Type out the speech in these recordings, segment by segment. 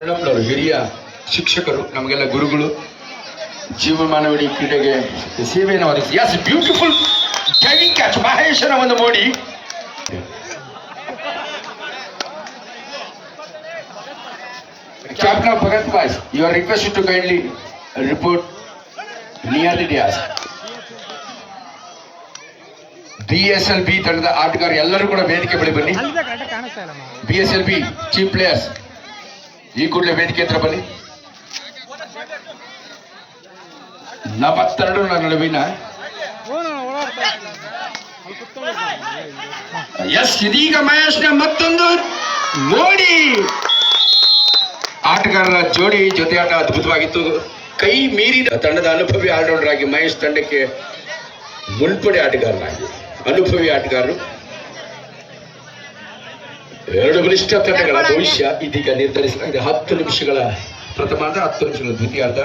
ಅವರು ಹಿರಿಯ ಶಿಕ್ಷಕರು, ನಮಗೆಲ್ಲ ಗುರುಗಳು, ಜೀವಮಾನವಿಡೀ ಕ್ರೀಡೆಗೆ ಸೇವೆಯನ್ನು ಒದಗಿಸಿ. ಎಸ್, ಬ್ಯೂಟಿಫುಲ್ ಡ್ರೈವಿಂಗ್ ಕ್ಯಾಚ್, ಮಹೇಶನ ಒಂದು ಮೋಡಿ. Captain of Bhagat Boys, you are requested to kindly report near the dais. BSLB ತಂಡದ ಆಟಗಾರ ಎಲ್ಲರೂ ಕೂಡ ವೇದಿಕೆ ಬಳಿ ಬನ್ನಿ. BSLB ಟೀಮ್ ಪ್ಲೇಯರ್ಸ್ ಈ ಕೂಡಲೇ ವೇದಿಕೆ ಹತ್ರ ಬನ್ನಿ. 42 ನಡುವಿನ ಎಸ್, ಇದೀಗ ಮಹೇಶ್ನ ಮತ್ತೊಂದು ಮೋಡಿ. ಆಟಗಾರರ ಜೋಡಿ ಜೊತೆ ಆಟ ಅದ್ಭುತವಾಗಿತ್ತು. ಕೈ ಮೀರಿದ ತಂಡದ ಅನುಭವಿ ಆಲ್ರೌಂಡರ್ ಆಗಿ ಮಹೇಶ್ ತಂಡಕ್ಕೆ ಮುನ್ಪಡೆ ಆಟಗಾರನಾಗಿ ಅನುಭವಿ ಆಟಗಾರರು. ಎರಡು ಬಲಿಷ್ಠ ತಂಡಗಳ ಭವಿಷ್ಯ ಇದೀಗ ನಿರ್ಧರಿಸಲಾಗಿದೆ. 10 ನಿಮಿಷಗಳ ಪ್ರಥಮಾರ್ಧ, 10 ನಿಮಿಷಗಳ ದ್ವಿತೀಯಾರ್ಧ.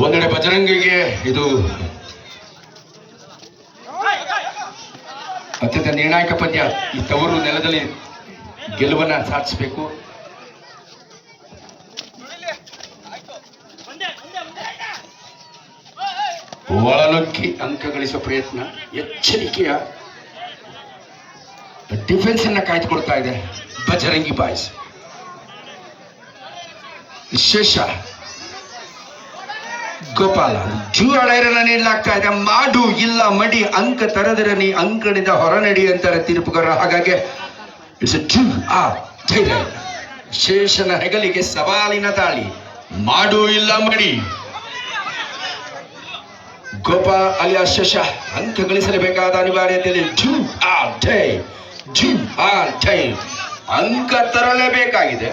ಒಂದೆಡೆ ಬಜರಂಗಿಗೆ ಇದು ಅತ್ಯಂತ ನಿರ್ಣಾಯಕ ಪಂದ್ಯ. ಈ ತವರು ನೆಲದಲ್ಲಿ ಗೆಲುವನ್ನ ಸಾಧಿಸಬೇಕು. ಒಳನುಗ್ಗಿ ಅಂಕ ಗಳಿಸುವ ಪ್ರಯತ್ನ. ಎಚ್ಚರಿಕೆಯ ಡಿಫೆನ್ಸ್ ಅನ್ನ ಕಾಯ್ದುಕೊಳ್ತಾ ಇದೆ ಬಜರಂಗಿ ಬಾಯ್ಸ್. ಶೇಷ ಗೋಪಾಲ ಜೂರಳೈರನ್ನ ನೀಡಲಾಗ್ತಾ ಇದೆ. ಮಾಡು ಇಲ್ಲ ಮಡಿ, ಅಂಕ ತರದಿರ ನೀ ಅಂಕಣಿಂದ ಹೊರನಡಿ ಅಂತಾರೆ ತೀರ್ಪುಗಾರ. ಹಾಗಾಗಿ ಇಟ್ಸ್ ಧೈರ್ಯ. ಶೇಷನ ಹೆಗಲಿಗೆ ಸವಾಲಿನ ತಾಳಿ. ಮಾಡು ಇಲ್ಲ ಮಡಿ. ಗೋಪಾಲ್ ಅಲಿಯಾ ಶೇಷ ಅಂಕ ಗಳಿಸಲೇಬೇಕಾದ ಅನಿವಾರ್ಯತೆಯಲ್ಲಿ ಅಂಕ ತರಲೇಬೇಕಾಗಿದೆ.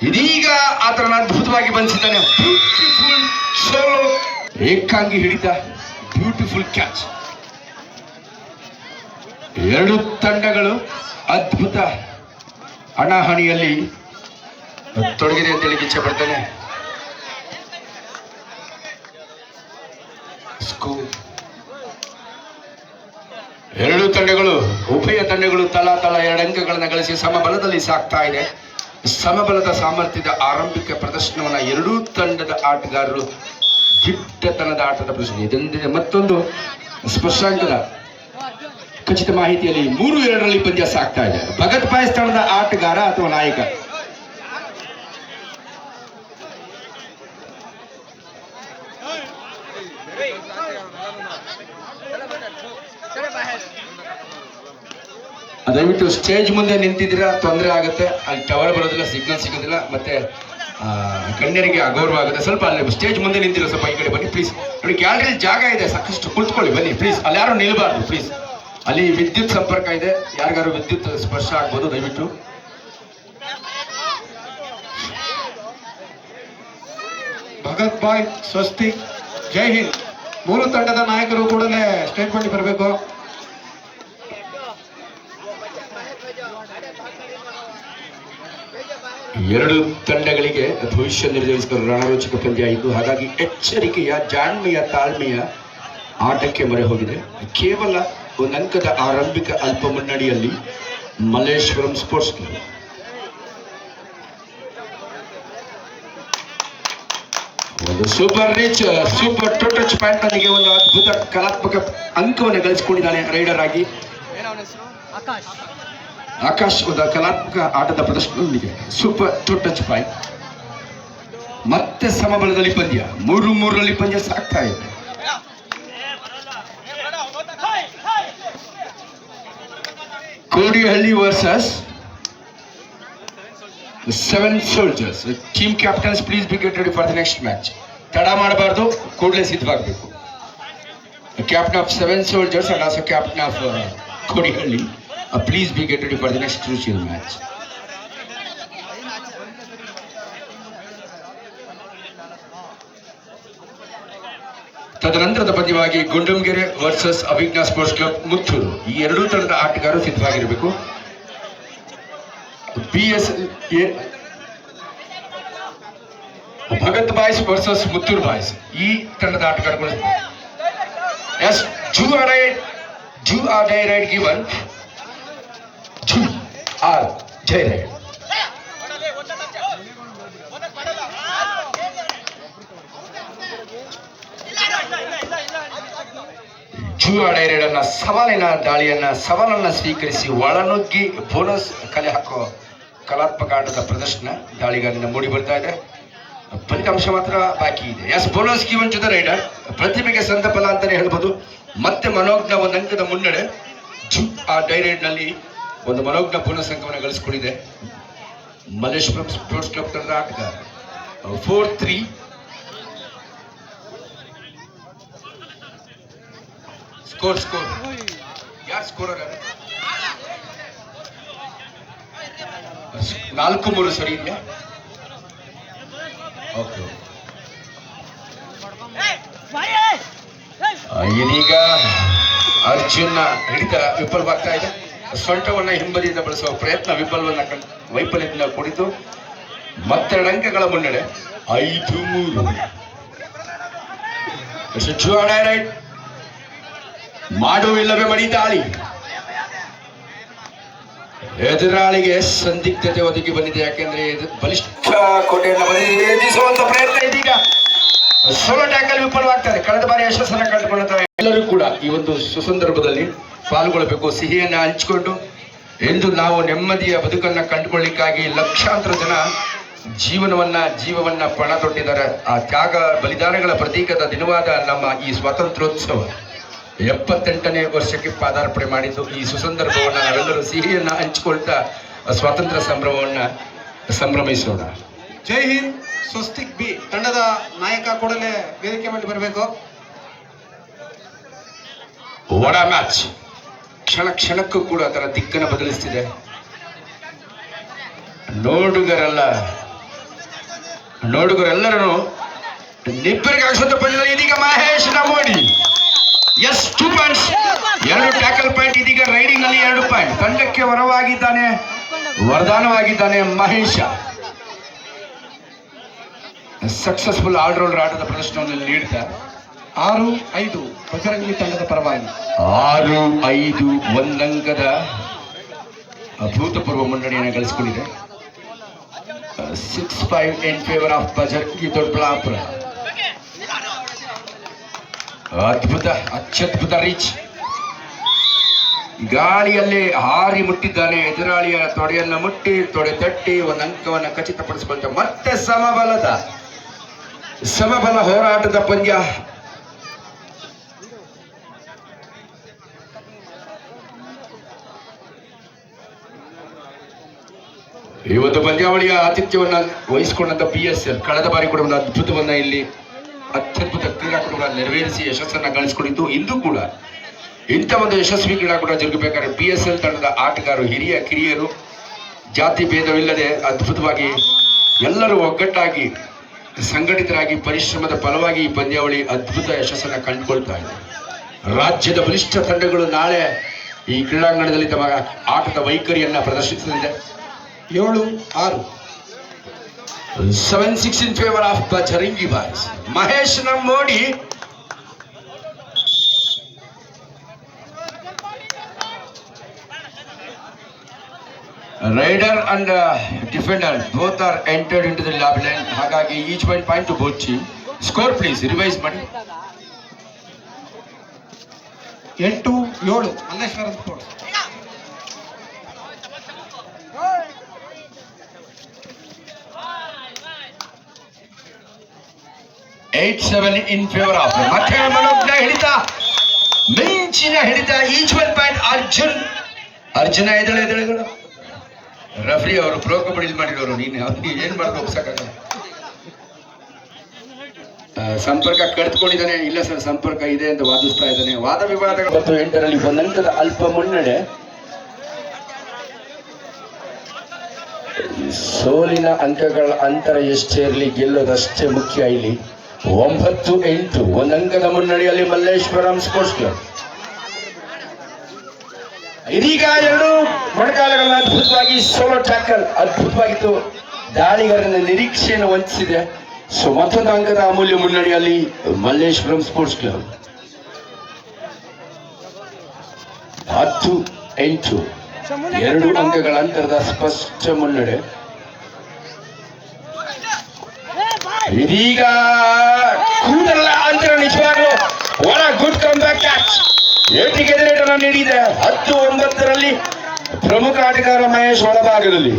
ಇದೀಗ ಆತನ ಅದ್ಭುತವಾಗಿ ಬಂದಿದ್ದಾನೆ. ಬ್ಯೂಟಿಫುಲ್ ಸೋಲೋ, ಏಕಾಂಗಿ ಹಿಡಿತ, ಬ್ಯೂಟಿಫುಲ್ ಕ್ಯಾಚ್. ಎರಡು ತಂಡಗಳು ಅದ್ಭುತ ಹಣಾಹಣಿಯಲ್ಲಿ ತೊಡಗಿದೆ ಅಂತ ಹೇಳಿ ಇಚ್ಛೆ ಪಡ್ತೇನೆ. ಎರಡು ತಂಡಗಳು, ಉಭಯ ತಂಡಗಳು ತಲಾ 2 ಅಂಕಗಳನ್ನು ಗಳಿಸಿ ಸಮಬಲದಲ್ಲಿ ಸಾಕ್ತಾ ಇದೆ. ಸಮಬಲದ ಸಾಮರ್ಥ್ಯದ ಆರಂಭಿಕ ಪ್ರದರ್ಶನವನ್ನ ಎರಡೂ ತಂಡದ ಆಟಗಾರರು ದಿಟ್ಟತನದ ಆಟದ ಪ್ರದರ್ಶನ. ಇದೊಂದಿದೆ ಮತ್ತೊಂದು ಸ್ಪರ್ಶಾಂಕದ ಖಚಿತ ಮಾಹಿತಿಯಲ್ಲಿ 3-2ರಲ್ಲಿ ಪಂದ್ಯ ಸಾಕ್ತಾ ಇದೆ. ಭಗತ್ ಬಾಯ್ಸ್ ತಂಡದ ಆಟಗಾರ ಅಥವಾ ನಾಯಕ ದಯವಿಟ್ಟು ಸ್ಟೇಜ್ ಮುಂದೆ ನಿಂತಿದ್ದೀರಾ, ತೊಂದರೆ ಆಗುತ್ತೆ. ಅಲ್ಲಿ ಟವರ್ ಬರೋದಿಲ್ಲ, ಸಿಗ್ನಲ್ ಸಿಗೋದಿಲ್ಲ, ಮತ್ತೆ ಗಣ್ಯರಿಗೆ ಅಗೌರವ ಆಗುತ್ತೆ. ಸ್ವಲ್ಪ ಅಲ್ಲಿ ಸ್ಟೇಜ್ ಮುಂದೆ ನಿಂತಿರೋ ಸ್ವಲ್ಪ ಈ ಕಡೆ ಬನ್ನಿ ಪ್ಲೀಸ್. ನೋಡಿ, ಗ್ಯಾಲರಿ ಜಾಗ ಇದೆ, ಸಾಕಷ್ಟು ಕುಳಿತುಕೊಳ್ಳಿ, ಬನ್ನಿ ಪ್ಲೀಸ್. ಅಲ್ಲಿ ಯಾರು ನಿಲ್ಬಾರ್ದು ಪ್ಲೀಸ್. ಅಲ್ಲಿ ವಿದ್ಯುತ್ ಸಂಪರ್ಕ ಇದೆ, ಯಾರಿಗಾರು ವಿದ್ಯುತ್ ಸ್ಪರ್ಶ ಆಗ್ಬೋದು, ದಯವಿಟ್ಟು. ಭಗತ್ ಬಾಯ್, ಸ್ವಸ್ತಿಕ್, ಜೈ ಹಿಂದ್. 3 ತಂಡದ ನಾಯಕರು ಕೂಡಲೇ ಸ್ಟೇಟ್ಮೆಂಟ್ ಬರಬೇಕು. ಎರಡು ತಂಡಗಳಿಗೆ ಭವಿಷ್ಯ ನಿರ್ಧರಿಸಿದ ರಣರೋಚಕ ಪಂದ್ಯ ಇದ್ದು, ಹಾಗಾಗಿ ಎಚ್ಚರಿಕೆಯ, ಜಾಣ್ಮೆಯ, ತಾಳ್ಮೆಯ ಆಟಕ್ಕೆ ಮೊರೆ ಹೋಗಿದೆ. ಕೇವಲ 1 ಅಂಕದ ಆರಂಭಿಕ ಅಲ್ಪ ಮುನ್ನಡೆಯಲ್ಲಿ ಮಲ್ಲೇಶ್ವರಂ ಸ್ಪೋರ್ಟ್ಸ್ ಕ್ಲಬ್. ಒಂದು super reach, super touch point ನೊಂದಿಗೆ ಒಂದು ಅದ್ಭುತ ಕಲಾತ್ಮಕ ಅಂಕವನ್ನು ಗಳಿಸಿಕೊಂಡಿದ್ದಾನೆ ರೈಡರ್ ಆಗಿ ಆಕಾಶ್. ಒಂದು ಕಲಾತ್ಮಕ ಆಟದ ಪ್ರದರ್ಶನದೊಂದಿಗೆ ಸೂಪರ್ ಟಚ್ ಪಾಯಿಂಟ್. ಮತ್ತೆ ಸಮಬಲದಲ್ಲಿ ಪಂದ್ಯ, 3-3ರಲ್ಲಿ ಪಂದ್ಯ ಸಾಕ್ತಾ ಇದೆ. Kodihalli versus 7 soldiers. Team captains please be get ready for the next match. ತಡ ಮಾಡಬಾರ್ದು, ಕೂಡಲೇ ಸಿದ್ಧವಾಗಬೇಕು. Captain of 7 soldiers and also captain of Kodihalli, please be get ready for the next crucial match. ತದನಂತರದ ಪಂದ್ಯವಾಗಿ Gundangere versus Abhijna sports club Muttur. ಈ ಎರಡೂ ತಂಡದ ಆಟಗಾರರು ಸಿದ್ಧವಾಗಿರಬೇಕು. BSLA Bhagat boys versus Muttur boys. ಈ ತಂಡದ ಆಟಗಾರಗಳು yes do or die raid given do R Jai raid. Do or die raid ಅನ್ನ ಸವಾಲನ್ನ ಸ್ವೀಕರಿಸಿ ಒಳನುಗ್ಗಿ ಬೋನಸ್ ಕಲೆ ಹಾಕೋ ಕಲಾತ್ಮಕ ಆಟದ ಪ್ರದರ್ಶನ ದಾಳಿಗಾರರಿಂದ ಮೂಡಿ ಬರ್ತಾ ಇದೆ. ಫಲಿತಾಂಶ ಮಾತ್ರ ಬಾಕಿ ಇದೆ. Yes bonus given to the raider. ಪ್ರತಿಭೆಗೆ ಸಂದ ಫಲ ಅಂತಾನೆ ಹೇಳ್ಬೋದು. ಮತ್ತೆ ಮನೋಜ್ಞ ಒಂದು ಅಂಕದ ಮುನ್ನಡೆ ಜೂ ಆರ್ ಡೈ ರೈಡ್ ನಲ್ಲಿ ಒಂದು ಮನೋಜ್ಞ ಬೋನಸ್ ಅಂಕವನ್ನು ಗಳಿಸಿಕೊಂಡಿದೆ ಮಲ್ಲೇಶ್ವರಂ ಸ್ಪೋರ್ಟ್ಸ್ ಕ್ಲಬ್ ತಂಡದ ಆಟಗಾರ. 4-3. ಸ್ಕೋರ್ ಯಾರು ಸ್ಕೋರರ್? 4-3 ಸರಿ ಇದೆಯಾ? ಓಕೆ. ಇದೀಗ ಅರ್ಜುನ್ ಹಿಡಿತ ವಿಫಲವಾಗ್ತಾ ಇದೆ. ಸೊಂಟವನ್ನ ಹಿಂಬದಿಯಿಂದ ಬಳಸುವ ಪ್ರಯತ್ನ ವೈಫಲ್ಯದಿಂದ ಕೂಡಿತು. ಮತ್ತೆರಡು ಅಂಕಗಳ ಮುನ್ನಡೆ 5-3. ರೈಟ್ ಮಾಡುವಿಲ್ಲವೇ ಮಡಿ ದಾಳಿ. ಎದುರಾಳಿಗೆ ಸಂದಿಗ್ಧತೆ ಒದಗಿ ಬಂದಿದೆ. ಯಾಕೆಂದ್ರೆ ಬಲಿಷ್ಠ ಕೋಟೆಯನ್ನು ಭೇದಿಸುವಂತ ಪ್ರಯತ್ನ ಇದೀಗ ಸೋಲೋ ಟ್ಯಾಕಲ್ ವಿಫಲವಾಗ್ತಾರೆ. ಕಳೆದ ಬಾರಿ ಯಶಸ್ಸನ್ನ ಕಂಡುಕೊಳ್ಳುತ್ತಾರೆ. ಎಲ್ಲರೂ ಕೂಡ ಈ ಒಂದು ಸುಸಂದರ್ಭದಲ್ಲಿ ಪಾಲ್ಗೊಳ್ಳಬೇಕು, ಸಿಹಿಯನ್ನ ಹಂಚಿಕೊಂಡು. ಎಂದು ನಾವು ನೆಮ್ಮದಿಯ ಬದುಕನ್ನ ಕಂಡುಕೊಳ್ಳಿಕ್ಕಾಗಿ ಲಕ್ಷಾಂತರ ಜನ ಜೀವವನ್ನ ಪಣ ತೊಟ್ಟಿದ್ದಾರೆ. ಆ ತ್ಯಾಗ ಬಲಿದಾನಗಳ ಪ್ರತೀಕದ ದಿನವಾದ ನಮ್ಮ ಈ ಸ್ವಾತಂತ್ರ್ಯೋತ್ಸವ 78ನೇ ವರ್ಷಕ್ಕೆ ಪಾದಾರ್ಪಣೆ ಮಾಡಿದ್ದು. ಈ ಸುಸಂದರ್ಭವನ್ನ ನಾವೆಲ್ಲರೂ ಸಿಹಿಯನ್ನ ಹಂಚಿಕೊಳ್ತಾ ಸ್ವಾತಂತ್ರ್ಯ ಸಂಭ್ರಮಿಸೋಣ. ಜೈ ಹಿಂದ್. ಸ್ವಸ್ತಿಕ್ ಬಿ ತಂಡದ ನಾಯಕ ಕೂಡಲೇ ವೇದಿಕೆ ಮೇಲೆ ಬರಬೇಕು. ಒಡ ಮ್ಯಾಚ್ ಕ್ಷಣಕ್ಕೂ ಕೂಡ ಅದರ ದಿಕ್ಕನ್ನು ಬದಲಿಸ್ತಿದೆ. ನೋಡುಗರೆಲ್ಲರೂ ನಿಬ್ಬರಿಗೆ ಹಾಕಿಸುವಂತ ಪಂದ್ಯದಲ್ಲಿ ಇದೀಗ ಮಹೇಶ್ ನಮೋಡಿ. Yes 2 points, 2 tackle point. ಇದೀಗ ರೈಡಿಂಗ್ ನಲ್ಲಿ 2 ಪಾಯಿಂಟ್. ತಂಡಕ್ಕೆ ವರದಾನವಾಗಿದ್ದಾನೆ ಮಹೇಶ. ಸಕ್ಸಸ್ಫುಲ್ ಆಲ್ರೌಂಡರ್ ಆಟದ ಪ್ರದರ್ಶನವನ್ನು ನೀಡ್ತಾ 6-5 ಬಜರಂಗಿ ತಂಡದ ಪರವಾಗಿ 6-5 ಒಂದಂಕದ ಅಭೂತಪೂರ್ವ ಮುನ್ನಡೆಯನ್ನು ಗಳಿಸಿಕೊಂಡಿದೆ. 6-5 in favour of Bajrangi Doddaballapura. ಅತ್ಯದ್ಭುತ ರೀಚ್. ಗಾಳಿಯಲ್ಲಿ ಹಾರಿ ಮುಟ್ಟಿದ್ದಾನೆ. ಎದುರಾಳಿಯ ತೊಡೆಯನ್ನ ಮುಟ್ಟಿ ತೊಡೆ ತಟ್ಟಿ ಒಂದು ಅಂಕವನ್ನು ಖಚಿತಪಡಿಸಿಕೊಂಡ ಮತ್ತೆ ಸಮಬಲ ಹೋರಾಟದ ಪಂದ್ಯ. ಇವತ್ತು ಪಂದ್ಯಾವಳಿಯ ಆತಿಥ್ಯವನ್ನ ವಹಿಸಿಕೊಂಡಂತ PSL ಕಳೆದ ಬಾರಿ ಕೂಡ ಒಂದು ಅತ್ಯದ್ಭುತ ಕ್ರೀಡಾಕೂಟ ನೆರವೇರಿಸಿ ಯಶಸ್ಸನ್ನ ಗಳಿಸಿಕೊಂಡಿದ್ದು. ಇಂದು ಕೂಡ ಇಂಥ ಒಂದು ಯಶಸ್ವಿ ಕ್ರೀಡಾಕೂಟ ಜರುಗಬೇಕಾದ್ರೆ PSL ತಂಡದ ಆಟಗಾರರು ಹಿರಿಯ ಕಿರಿಯರು ಜಾತಿ ಭೇದವಿಲ್ಲದೆ ಅದ್ಭುತವಾಗಿ ಎಲ್ಲರೂ ಒಗ್ಗಟ್ಟಾಗಿ ಸಂಘಟಿತರಾಗಿ ಪರಿಶ್ರಮದ ಫಲವಾಗಿ ಈ ಪಂದ್ಯಾವಳಿ ಅದ್ಭುತ ಯಶಸ್ಸನ್ನ ಕಂಡುಕೊಳ್ತಾ ಇದೆ. ರಾಜ್ಯದ ಬಲಿಷ್ಠ ತಂಡಗಳು ನಾಳೆ ಈ ಕ್ರೀಡಾಂಗಣದಲ್ಲಿ ತಮ್ಮ ಆಟದ ವೈಖರಿಯನ್ನ ಪ್ರದರ್ಶಿಸಲಿದೆ. 7-6 7-6 in favor of Bajrangi Boys. Mahesh Namodi. Raider and defender both are entered into the lobby line. Hagagi each point to both team. Score please, revise money. 8-7 Malleshwaram sports. 8-7 in favor of ಮತ್ತೆ ಮನೋಜ್ಞ ಹಿಡಿತ, ಮಿಂಚಿನ ಹಿಡಿತ. Each one point Arjuna ಎದಳೆಗಳು. Referee ಅವರು pro kabaddi ಮಾಡಿರೋರು. ನೀನು ಏನ್ ಮಾಡೋದು ಒಪ್ಸಕ್ಕಾಗಲ್ಲ. ಸಂಪರ್ಕ ಕಳೆದುಕೊಂಡಿದ್ದಾನೆ. ಇಲ್ಲ ಸರ್, ಸಂಪರ್ಕ ಇದೆ ಅಂತ ವಾದಿಸ್ತಾ ಇದ್ದಾನೆ. ವಾದ ವಿವಾದಗಳು 8ರಲ್ಲಿ ಒಂದಂಕದ ಅಲ್ಪ ಮುನ್ನಡೆ. ಸೋಲಿನ ಅಂಕಗಳ ಅಂತರ ಎಷ್ಟೇ ಇರಲಿ, ಗೆಲ್ಲೋದಷ್ಟೇ ಮುಖ್ಯ. ಇಲ್ಲಿ 9-8 ಒಂದಂಕದ ಮುನ್ನಡೆಯಲ್ಲಿ ಮಲ್ಲೇಶ್ವರಂ ಸ್ಪೋರ್ಟ್ಸ್ ಕ್ಲಬ್. ಇದೀಗ 2 ಮೊಣಕಾಲುಗಳನ್ನ ಅದ್ಭುತವಾಗಿ ಸೋಲೋ ಟ್ಯಾಕಲ್ ಅದ್ಭುತವಾಗಿತ್ತು. ದಾಳಿಗಾರನ ನಿರೀಕ್ಷೆಯನ್ನು ವಂಚಿಸಿದೆ. ಸೊ ಮತ್ತೊಂದು ಅಂಕದ ಅಮೂಲ್ಯ ಮುನ್ನಡೆಯಲ್ಲಿ ಮಲ್ಲೇಶ್ವರಂ ಸ್ಪೋರ್ಟ್ಸ್ ಕ್ಲಬ್ 10-8 2 ಅಂಕಗಳ ಅಂತರದ ಸ್ಪಷ್ಟ ಮುನ್ನಡೆ. ಇದೀಗ ಕೂದಲ ಅಂತರ ನಿಜವಾಗ್ಲೂ ಒಳ ಗುಡ್ ಕಮ್ ಬ್ಯಾಕ್ ಕ್ಯಾಚ್ ಏಟಿಗೆ ಎದುರೇಟನ್ನು ನೀಡಿದೆ. 10-9 ಪ್ರಮುಖ ಆಟಗಾರ ಮಹೇಶ್ ಒಳಭಾಗದಲ್ಲಿ.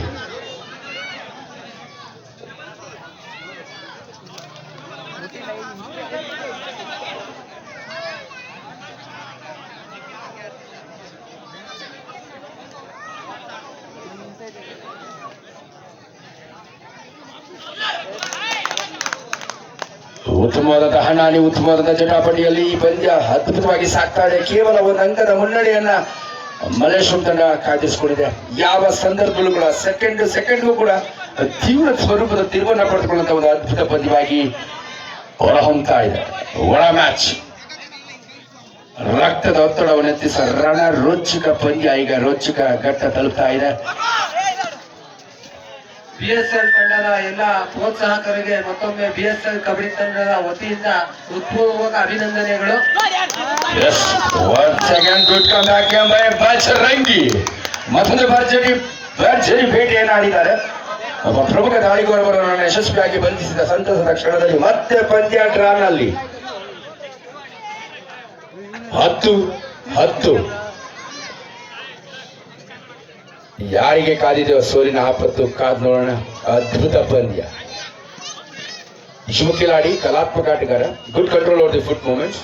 ಉತ್ತಮವಾದ ಹಣಾನಿ, ಉತ್ತಮವಾದ ಜಟಾಪಟಿಯಲ್ಲಿ ಈ ಪಂದ್ಯ ಅದ್ಭುತವಾಗಿ ಸಾಗ್ತಾ ಇದೆ. ಕೇವಲ ಒಂದು ಅಂಕದ ಮುನ್ನಡೆಯನ್ನ ಮಲ್ಲೇಶ್ವರಂ ತಂಡ ಕಾಯ್ದಿರಿಸಿಕೊಂಡಿದೆ. ಯಾವ ಸಂದರ್ಭದಲ್ಲೂ ಕೂಡ ಸೆಕೆಂಡ್ಗೂ ಕೂಡ ತೀವ್ರ ಸ್ವರೂಪದ ತಿರುವನ್ನ ಪಡೆದುಕೊಳ್ಳುವಂತ ಒಂದು ಅದ್ಭುತ ಪಂದ್ಯವಾಗಿ ಹೊರಹೊಮ್ತಾ ಇದೆ. ಒಳ ಮ್ಯಾಚ್ ರಕ್ತದ ಒತ್ತಡವನ್ನು ಎತ್ತಿಸ ರಣ ರೋಚಕ ಪಂದ್ಯ ಈಗ ರೋಚಕ ಘಟ್ಟ ತಲುಪ್ತಾ ಇದೆ. ಬಿಎಸ್ಎಲ್ ತಂಡದ ಎಲ್ಲ ಪ್ರೋತ್ಸಾಹಕರಿಗೆ ಮತ್ತೊಮ್ಮೆ ಬಿಎಸ್ಎಲ್ ಕಬಡ್ಡಿ ತಂಡದ ವತಿಯಿಂದ ಹೃತ್ಪೂರ್ವಕ ಅಭಿನಂದನೆಗಳು. ಮತ್ತೊಂದು ಭರ್ಜರಿ ಭೇಟಿಯನ್ನು ಆಡಿದ್ದಾರೆ. ಒಬ್ಬ ಪ್ರಮುಖ ದಾಳಿಗೋರವರನ್ನು ಯಶಸ್ವಿಯಾಗಿ ಬಂಧಿಸಿದ ಸಂತಸದ ಕ್ಷಣದಲ್ಲಿ ಮತ್ತೆ ಪಂದ್ಯ ಡ್ರಾನಲ್ಲಿ 10-10 ಯಾರಿಗೆ ಕಾದಿದೆಯೋ ಸೋಲಿನ ಆಪತ್ತು ಕಾದ್ ನೋಡೋಣ. ಅದ್ಭುತ ಪಂದ್ಯ. ಯುವ ಕಿಲಾಡಿ, ಕಲಾತ್ಮಕ ಆಟಗಾರ, good control over the foot movements.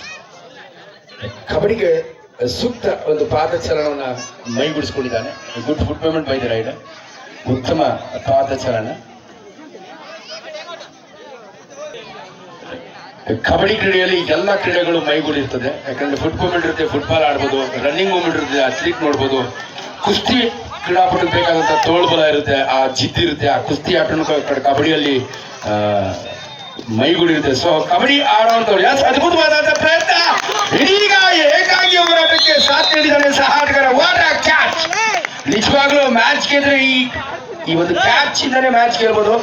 ಕಬಡ್ಡಿಗೆ ಸೂಕ್ತ ಒಂದು ಪಾದಚಲನವನ್ನ ಮೈಗೂಡಿಸಿಕೊಂಡಿದ್ದಾನೆ. Good foot movement by the raider. ಉತ್ತಮ ಪಾದಚಲನ. ಕಬಡ್ಡಿ ಕ್ರೀಡೆಯಲ್ಲಿ ಎಲ್ಲ ಕ್ರೀಡೆಗಳು ಮೈಗೂಡಿರ್ತದೆ. ಯಾಕಂದ್ರೆ ಫುಟ್ ಮೂವ್ಮೆಂಟ್ ಇರುತ್ತೆ, ಫುಟ್ಬಾಲ್ ಆಡ್ಬೋದು, ರನ್ನಿಂಗ್ ಮೂವ್ಮೆಂಟ್ ಇರುತ್ತೆ, ಅಥ್ಲೀಟ್ ನೋಡ್ಬೋದು. ಕುಸ್ತಿ ಕ್ರೀಡಾಪಟು ಬೇಕಾದಂತ ತೋಳ್ಬಲ ಇರುತ್ತೆ, ಆ ಜಿದ್ದಿರುತ್ತೆ. ಆ ಕುಸ್ತಿ ಆಟನು ಕಬಡ್ಡಿಯಲ್ಲಿ ಮೈಗೂಡಿರುತ್ತೆ. ಸೊ ಕಬಡ್ಡಿ ಆಡುವಂತವ್ರು ಅದ್ಭುತವಾದಂತ ಪ್ರಯತ್ನ. ಇದೀಗ ಏಕಾಂಗಿ ಹೋರಾಟಕ್ಕೆ ಸಾಥ್ ನೀಡಿದ್ದಾನೆ ಸಹ ಆಟಗಾರ. What a catch! ನಿಜವಾಗ್ಲೂ ಮ್ಯಾಚ್ ಗೆದ್ರೆ ಈ ಒಂದು ಕ್ಯಾಚ್ ಇಂದಾನೆ ಮ್ಯಾಚ್ ಗೆಲ್ಬೋದು.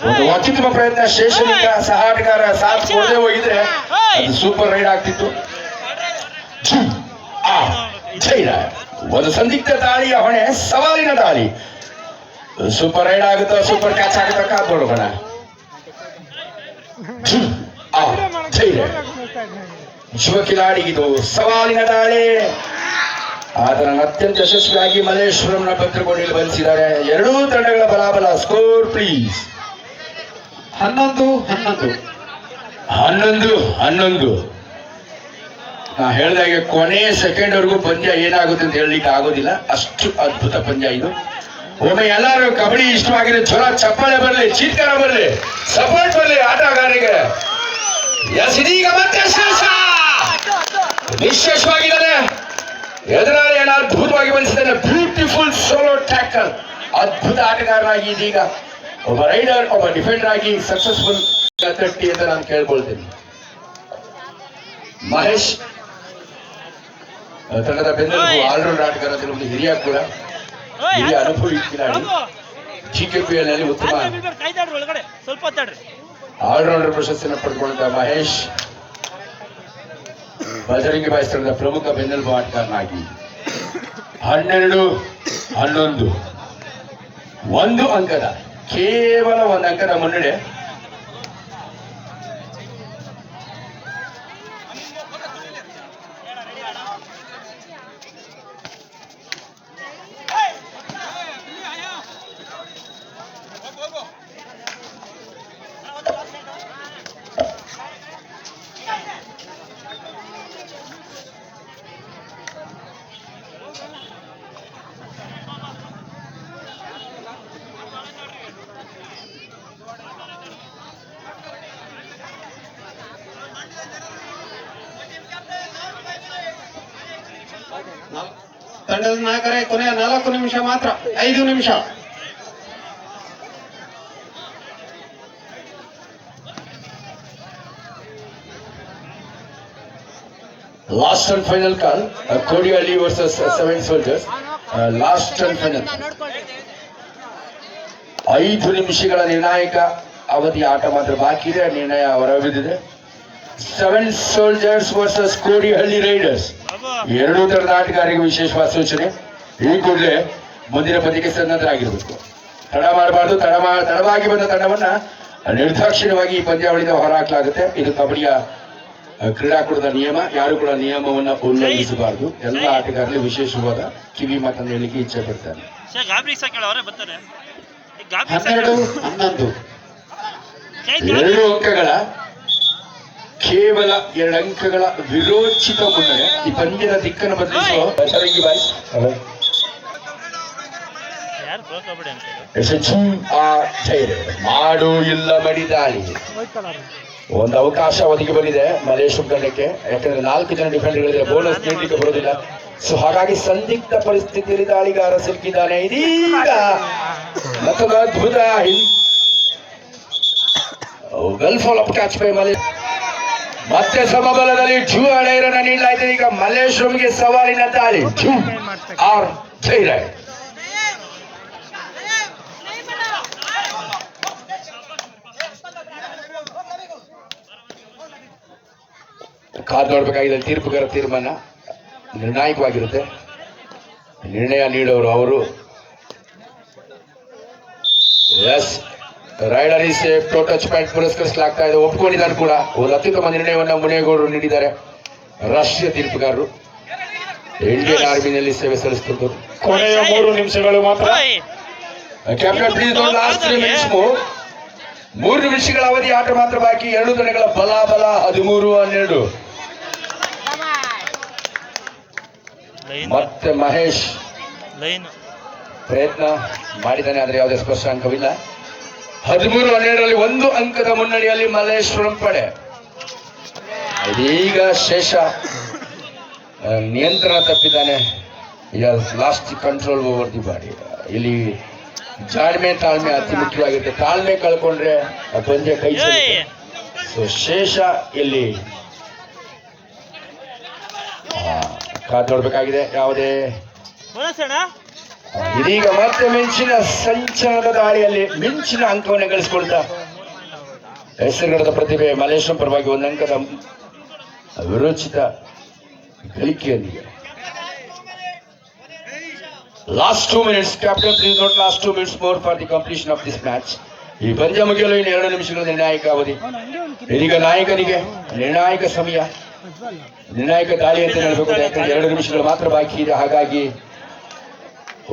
ಒಂದು ಅತ್ಯುತ್ತಮ ಪ್ರಯತ್ನ. ಶೇಷನಿಂದ ಸಹ ಆಟಗಾರ ಸಾಥ್ ಕೊಡದೆ ಹೋಗಿದ್ರೆ ಅದು ಸೂಪರ್ ರೈಡ್ ಆಗ್ತಿತ್ತು. ಜೈರಾಯ್ ಒಂದು ಸಂದಿಗ್ಧ ದಾಳಿಯ ಹೊಣೆ, ಸವಾಲಿನ ದಾಳಿ. ಸೂಪರ್ ರೈಡ್ ಆಗುತ್ತೋ ಸೂಪರ್ ಕ್ಯಾಚ್ ಆಗುತ್ತೋ ಕಾದ್ ನೋಡೋಣ. ಯುವ ಕಿಲಾಡಿಗಿದು ಸವಾಲಿನ ದಾಳಿ. ಅದನ್ನು ಅತ್ಯಂತ ಯಶಸ್ವಿಯಾಗಿ ಮಲ್ಲೇಶ್ವರಂನ ಭದ್ರಕೋಟೆಯಲ್ಲಿ ಬಂಧಿಸಿದ್ದಾರೆ. ಎರಡೂ ತಂಡಗಳ ಬಲಾಬಲ. Score please. 11-11. ನಾ ಹೇಳಿದಾಗೆ ಕೊನೆ ಸೆಕೆಂಡ್ ವರೆಗೂ ಪಂದ್ಯ ಏನಾಗುತ್ತೆ ಅಂತ ಹೇಳಲಿಕ್ಕೆ ಆಗೋದಿಲ್ಲ. ಅಷ್ಟು ಅದ್ಭುತ ಪಂದ್ಯ ಇದು. ಒಮ್ಮೆ ಎಲ್ಲರೂ ಕಬಡ್ಡಿ ಇಷ್ಟವಾಗಿದೆ, ಜ್ವರ ಚಪ್ಪಾಳೆ ಬರಲಿ, ಚೀತ್ಕಾರ ಬರಲಿ, ಸಪೋರ್ಟ್ ಬರಲಿ ಆಟಗಾರರಿಗೆ. ಇದೀಗ ಮತ್ತೆ ವಿಶೇಷವಾಗಿದ್ದಾನೆ. ಎದುರಾಳಿಯನ್ನು ಅದ್ಭುತವಾಗಿ ಬಂಧಿಸಿದ್ದಾನೆ. Beautiful solo tackle. ಅದ್ಭುತ ಆಟಗಾರನಾಗಿ ಇದೀಗ ಒಬ್ಬ ರೈಡರ್, ಒಬ್ಬ ಡಿಫೆಂಡರ್ ಆಗಿ ಸಕ್ಸಸ್ಫುಲ್ ತಟ್ಟಿ ಅಂತ ನಾನು ಕೇಳ್ಕೊಳ್ತೀನಿ. ಮಹೇಶ್ ತಂಡದ ಬೆನ್ನೆಲುಬು, ಆಲ್ರೌಂಡ್ ಆಟಗಾರ, ಒಂದು ಹಿರಿಯ ಕೂಡ, ಹಿರಿಯ ಅನುಭವಿ ಕಿಲಾಡಿ. GKPL ನಲ್ಲಿ ಉತ್ತಮ ಆಲ್ರೌಂಡರ್ ಪ್ರಶಸ್ತಿಯನ್ನು ಪಡೆದುಕೊಂಡ ಮಹೇಶ್ ಬಜರಂಗಿ ಬಾಯ್ಸ್ ತಂಡದ ಪ್ರಮುಖ ಬೆನ್ನೆಲುಬು ಆಟಗಾರನಾಗಿ 12-11 ಒಂದು ಅಂಕದ, ಕೇವಲ ಒಂದು ಅಂಕದ ಮುನ್ನಡೆ. ತಂಡದ ನಾಯಕರೇ, ಕೊನೆಯ 4 ನಿಮಿಷ ಮಾತ್ರ, 5 ನಿಮಿಷ. Last and final call, Kodihalli versus 7 soldiers. Last and final 5 ನಿಮಿಷಗಳ ನಿರ್ಣಾಯಕ ಅವಧಿಯ ಆಟ ಮಾತ್ರ ಬಾಕಿ ಇದೆ. ನಿರ್ಣಯ ಹೊರಬಿದ್ದಿದೆ. 7 ಸೋಲ್ಜರ್ಸ್ ವರ್ಸಸ್ ಕೋಡಿಹಳ್ಳಿ ರೈಡರ್ಸ್. ಎರಡೂ ತರದ ಆಟಗಾರರಿಗೆ ವಿಶೇಷವಾದ ಸೂಚನೆ. ಈ ಕೂಡಲೇ ಮುಂದಿನ ಪಂದ್ಯಕ್ಕೆ ಸನ್ನದ್ಧರಾಗಿರಬೇಕು. ತಡ ಮಾಡಬಾರ್ದು. ತಡವಾಗಿ ಬಂದ ತಂಡವನ್ನ ನಿರ್ದಾಕ್ಷಿಣ್ಯವಾಗಿ ಈ ಪಂದ್ಯಾವಳಿಯಿಂದ ಹೊರಹಾಕಲಾಗುತ್ತೆ. ಇದು ಕಬಡ್ಡಿಯ ಕ್ರೀಡಾಕೂಟದ ನಿಯಮ. ಯಾರು ಕೂಡ ನಿಯಮವನ್ನ ಉಲ್ಲಂಘಿಸಬಾರದು. ಎಲ್ಲ ಆಟಗಾರರಲ್ಲಿ ವಿಶೇಷವಾದ ಕಿವಿ ಮಾತನ್ನು ಹೇಳಲಿಕ್ಕೆ ಇಚ್ಛೆ ಪಡ್ತಾರೆ. 12-11 2 ಅಂಕಗಳ ಕೇವಲ 2 ಅಂಕಗಳ ವಿರೋಚಿತ ಮುನ್ನಡೆ ಈ ಪಂದ್ಯದ ದಿಕ್ಕನ್ನು ಬದಲಿಸುವ ಚರಂಗಿ ಬಾಯ್ಸ್. ಮಾಡು ಇಲ್ಲ ಮಡಿದಾಳಿ ಒಂದು ಅವಕಾಶ ಒದಗಿ ಬಂದಿದೆ ಮಲೇಶ್ವರ ತಂಡಕ್ಕೆ. ಯಾಕಂದ್ರೆ 4 ಜನ ಡಿಫೆಂಡರ್ಗಳಿದ್ರೆ ಬೋನಸ್ ನೀಡಲಿಕ್ಕೆ ಬರೋದಿಲ್ಲ. ಸೊ ಹಾಗಾಗಿ ಸಂದಿಗ್ಧ ಪರಿಸ್ಥಿತಿಯಲ್ಲಿ ದಾಳಿಗಾರ ಸಿಲುಕಿದ್ದಾನೆ. ಇದೀಗ ಮತ್ತೊಂದು ಅದ್ಭುತ well follow up catch by ಮಲೇ. ಮತ್ತೆ ಸಮಬಲದಲ್ಲಿ ಜೂ ಅಳೆಯರನ್ನ ನೀಡಲಾಯಿತು. ಈಗ ಮಲ್ಲೇಶ್ವರಂಗೆ ಸವಾಲಿನ ದಾಳಿ. ಜೂ ಆರ್ ಜೈರಾಯ್. ಕಾದು ನೋಡ್ಬೇಕಾಗಿದೆ. ತೀರ್ಪುಗಾರ ತೀರ್ಮಾನ ನಿರ್ಣಾಯಕವಾಗಿರುತ್ತೆ. ನಿರ್ಣಯ ನೀಡೋರು ಅವರು. ಎಸ್, ರೈಡರ್ ಈ ಸೇಫ್. ಟೋ ಟಚ್ ಪಾಯಿಂಟ್ ಪುರಸ್ಕರಿಸಲಾಗ್ತಾ ಇದೆ. ಒಪ್ಕೊಂಡಿದ್ದಾರೆ ಕೂಡ. ಒಂದು ಅತ್ಯುತ್ತಮ ನಿರ್ಣಯವನ್ನ ಮುನೇಗೌಡರು ನೀಡಿದ್ದಾರೆ. ರಾಷ್ಟ್ರೀಯ ತೀರ್ಪುಗಾರರು ಇಂಡಿಯನ್ ಆರ್ಮಿನಲ್ಲಿ ಸೇವೆ ಸಲ್ಲಿಸುತ್ತಿದ್ದು. ಕೊನೆಯ 3 ನಿಮಿಷಗಳು ಮಾತ್ರ. Captain please don't last 3 minutes move. 3 ನಿಮಿಷಗಳ ಅವಧಿ ಆಟ ಮಾತ್ರ ಬಾಕಿ. 2 ತಂಡಗಳ ಬಲ 13-12. ಮತ್ತೆ ಮಹೇಶ್ ಪ್ರಯತ್ನ ಮಾಡಿದ್ದಾನೆ, ಆದ್ರೆ ಯಾವುದೇ ಸ್ಪಷ್ಟ ಅಂಕವಿಲ್ಲ. 13-12ರಲ್ಲಿ 1 ಅಂಕದ ಮುನ್ನಡೆಯಲ್ಲಿ ಮಲ್ಲೇಶ್ವರಂ ಪಡೆ. ಇದೀಗ ಶೇಷ ನಿಯಂತ್ರಣ ತಪ್ಪಿದ್ದಾನೆ. Lost control over the body. ಇಲ್ಲಿ ತಾಳ್ಮೆ ಅತಿ ಮುಖ್ಯವಾಗಿರುತ್ತೆ. ತಾಳ್ಮೆ ಕಳ್ಕೊಂಡ್ರೆ ಪಂದ್ಯ ಕೈ ಸೇರುತ್ತೆ. ಸೊ ಶೇಷ ಇಲ್ಲಿ ಕಾದು ನೋಡ್ಬೇಕಾಗಿದೆ. ಯಾವುದೇ ಇದೀಗ ಮತ್ತೆ ಮಿಂಚಿನ ಸಂಚಲನದ ದಾಳಿಯಲ್ಲಿ ಮಿಂಚಿನ ಅಂಕವನ್ನು ಗಳಿಸಿಕೊಳ್ತಾ ಹೆಸರುಗಡದ ಪ್ರತಿಭೆ ಮಲ್ಲೇಶ್ವರಂ ಪರವಾಗಿ 1 ಅಂಕದ ವಿರೋಚಿತ ಗಳಿಕೆಯೊಂದಿಗೆ. Last 2 minutes. Captain please note last 2 minutes more for the completion of this match. ಈ ಪಂದ್ಯ ಮುಗಿಯಲು ಇನ್ನು 2 ನಿಮಿಷಗಳ ನಿರ್ಣಾಯಕ ಅವಧಿ. ಇದೀಗ ನಾಯಕನಿಗೆ ನಿರ್ಣಾಯಕ ಸಮಯ, ನಿರ್ಣಾಯಕ ದಾಳಿ ಅಂತ ಹೇಳಬೇಕು. ಯಾಕಂದ್ರೆ 2 ನಿಮಿಷಗಳು ಮಾತ್ರ ಬಾಕಿ ಇದೆ. ಹಾಗಾಗಿ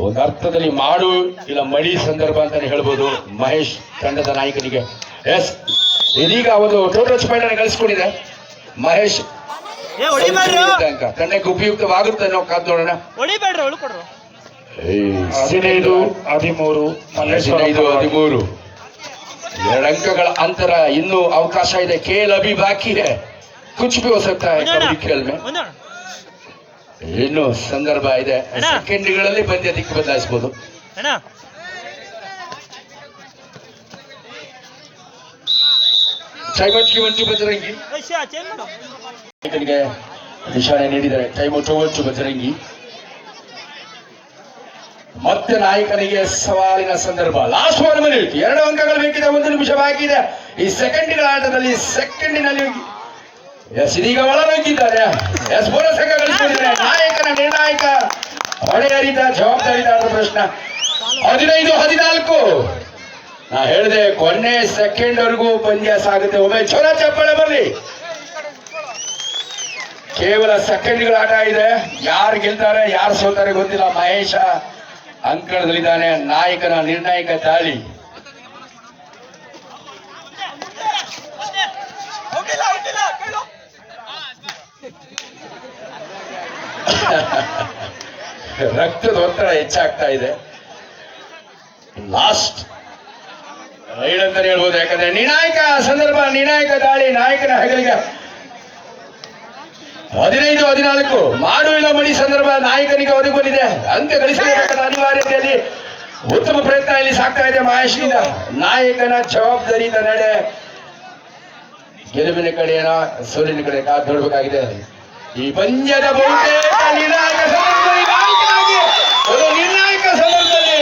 ಒಂದು ಅರ್ಥದಲ್ಲಿ ಮಾಡು ಇಲ್ಲ ಮಡಿ ಸಂದರ್ಭ ಅಂತಾನೆ ಹೇಳ್ಬೋದು ಮಹೇಶ್ ತಂಡದ ನಾಯಕನಿಗೆ. ಎಸ್, ಇದೀಗ ಒಂದು ಟೋಟಲ್ ಪಾಯಿಂಟ್ ಅನ್ನು ಗಳಿಸಿಕೊಂಡಿದೆ ಮಹೇಶ್. ಅಂಕ ತಂಡಕ್ಕೆ ಉಪಯುಕ್ತವಾಗುತ್ತೆ ಅನ್ನೋ ಕಾದು ನೋಡೋಣ. 15-13 2 ಅಂಕಗಳ ಅಂತರ. ಇನ್ನೂ ಅವಕಾಶ ಇದೆ. ಕೇಲ್ ಅಭಿ ಬಾಕಿ है. कुछ भी हो सकता है कबड्डी खेल में. ಇನ್ನು ಸಂದರ್ಭ ಇದೆ. ಸೆಕೆಂಡ್ಗಳಲ್ಲಿ ಪಂದ್ಯ ದಿಕ್ಕು ಬದಲಾಯಿಸಬಹುದು. ಟೈಮೌಟ್ ಬಜರಂಗಿ ನಿಶಾನೆ ನೀಡಿದ್ದಾರೆ. ಟೈಮೌಟ್ ಬಜರಂಗಿ. ಮತ್ತೆ ನಾಯಕನಿಗೆ ಸವಾಲಿನ ಸಂದರ್ಭ. Last 1 minute. 2 ಅಂಕಗಳು ಬೇಕಿದೆ. 1 ನಿಮಿಷ ಬಾಕಿ ಇದೆ ಈ ಸೆಕೆಂಡ್ಗಳ ಆಟದಲ್ಲಿ. ಸೆಕೆಂಡಿನಲ್ಲಿ ಎಸ್, ಇದೀಗ ಒಳನುಗ್ಗಿದ್ದಾರೆ. ಎಸ್, ಬೋನಸ್ ಅಂಕ ಗಳಿಸಿಕೊಂಡಿದ್ದಾರೆ. ನಾಯಕನ ನಿರ್ಣಾಯಕ ಹೊಣೆಯರಿದ ಜವಾಬ್ದಾರಿದಾರರ ಪ್ರಶ್ನೆ. 15-14. ನಾ ಹೇಳಿದೆ ಕೊನೆ ಸೆಕೆಂಡ್ ವರೆಗೂ ಪಂದ್ಯ ಸಾಗುತ್ತೆ. ಒಮ್ಮೆ ಚೊರ ಚಪ್ಪಾಳೆ ಬರಲಿ. ಕೇವಲ ಸೆಕೆಂಡ್ಗಳ ಆಟ ಇದೆ. ಯಾರು ಗೆಲ್ತಾರೆ ಯಾರು ಸೋತಾರೆ ಗೊತ್ತಿಲ್ಲ. ಮಹೇಶ ಅಂಕಣದಲ್ಲಿದ್ದಾನೆ. ನಾಯಕನ ನಿರ್ಣಾಯಕ ದಾಳಿ. ರಕ್ತದ ಒತ್ತಡ ಹೆಚ್ಚಾಗ್ತಾ ಇದೆ. ಲಾಸ್ಟ್ ರೈಡ್ ಅಂತಾನೆ ಹೇಳ್ಬೋದು. ಯಾಕಂದ್ರೆ ನಿರ್ಣಾಯಕ ಸಂದರ್ಭ, ನಿರ್ಣಾಯಕ ದಾಳಿ. ನಾಯಕನ ಹೆಗಲಿಗೆ 15-14. ಮಾಡು ಇಲ್ಲ ಮಡಿ ಸಂದರ್ಭ ನಾಯಕನಿಗೆ ಒದಗಿ ಬಂದಿದೆ. ಅಂಕ ಗಳಿಸಬೇಕಾದ ಅನಿವಾರ್ಯತೆಯಲ್ಲಿ ಉತ್ತಮ ಪ್ರಯತ್ನ ಇಲ್ಲಿ ಸಾಗ್ತಾ ಇದೆ ಮಹೇಶ್ನಿಂದ. ನಾಯಕನ ಜವಾಬ್ದಾರಿಯಿಂದ ನಡೆ. ಗೆಲುವಿನ ಕಡೆಯೇನೋ ಸೋಲಿನ ಕಡೆ ಕಾದು ನೋಡಬೇಕಾಗಿದೆ. ಈ ಪಂದ್ಯದ ಬಹುತೇಕ ನಿರ್ಣಾಯಕ ಸಂದರ್ಭದಲ್ಲಿ ನಾಯಕನಾಗಿ ಒಂದು ನಿರ್ಣಾಯಕ ಸಂದರ್ಭದಲ್ಲಿ